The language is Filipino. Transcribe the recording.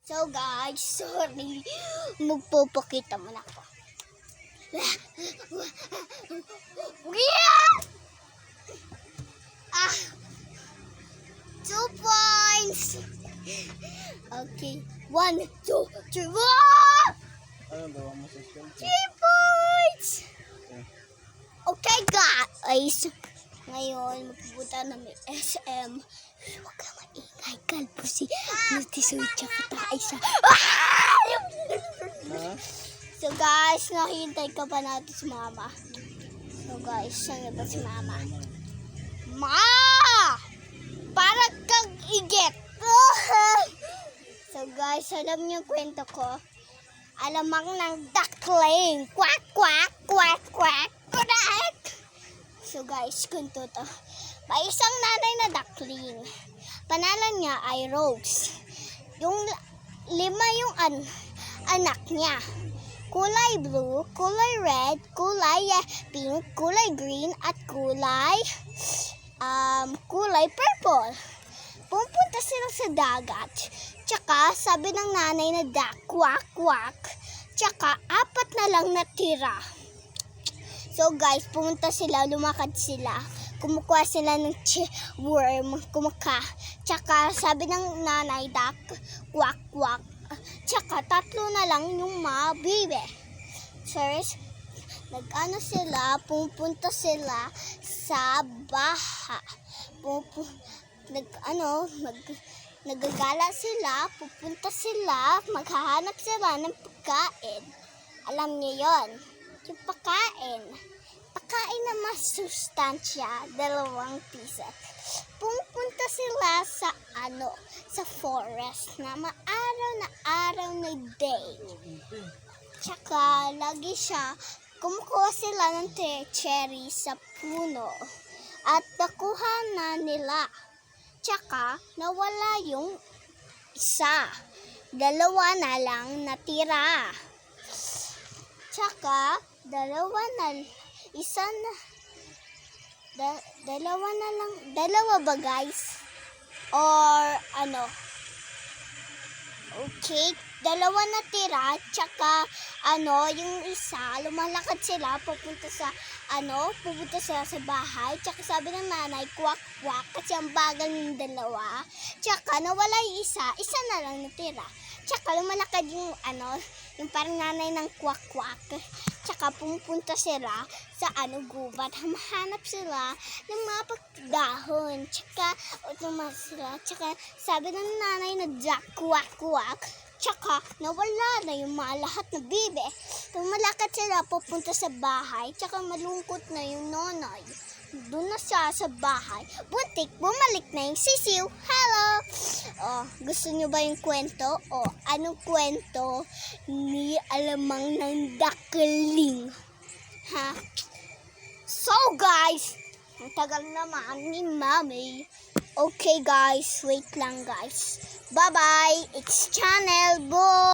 So guys, sorry. Magpupakita mo na ako. Yeah! 2 points. Okay. 1, 2, 3, 4! Ano gawa mo sa school? 3 points. Okay guys. Ngayon, magpupunta namin SM. Huwag ka maingay, kalbo si Nutisoy tsaka Taisa. So guys, nakihintay ka pa natin si Mama. So guys, saan ba si Mama? Ma! Para kang igit. So guys, alam niyo yung kwento ko. Alamang ng duckling. Quack, quack, quack, quack, quack. So guys, kwento to. May isang nanay na duckling. Pangalan niya ay Rose. Yung 5 yung anak niya. Kulay blue, kulay red, kulay pink, kulay green, at kulay purple. Pupunta sila sa dagat. Tsaka sabi ng nanay na duck, quack, quack. Tsaka 4 na lang natira. So guys, pumunta sila, lumakad sila. Kumukuha sila ng worm, Tsaka sabi ng nanay duck, quack, quack. Tsaka 3 na lang yung mabibe. Sirs, pupunta sila sa baha. Nagagala sila, pupunta sila, maghahanap sila ng pagkain. Alam niyo yon, yung pagkain. Pagkain na masustansya, 2 piso. Pupunta sila sa forest na araw na day. Tsaka lagi kumukuha sila ng cherry sa puno. At nakuha na nila. Tsaka nawala yung isa. 2 na lang natira. Tsaka 2 na lang. 2 ba guys? Or ano? Okay, 2 natira. Tsaka yung isa, lumalakad sila, pupunta sila sa bahay. Tsaka sabi ng nanay, kwak kwak, kasi ang bagal ng 2. Tsaka nawala yung isa na lang natira. Tsaka lumalakad yung parang nanay ng kwak kwak. Tsaka pumunta sila sa gubat. Mahanap sila ng mga pagdahon. Tsaka sabi ng nanay na duck, kwak kwak. Tsaka nawala na yung mga lahat na bibe. Lumalakad sila, pupunta sa bahay. Tsaka malungkot na yung nanay. Doon na siya sa bahay. Buntik, bumalik na yung sisiw. Hello! Gusto nyo ba yung kwento? Anong kwento ni Alamang ng Duckling? Ha? So guys, ang tagal naman ni Mami. Okay guys, wait lang guys. Bye-bye! It's Channel Boy!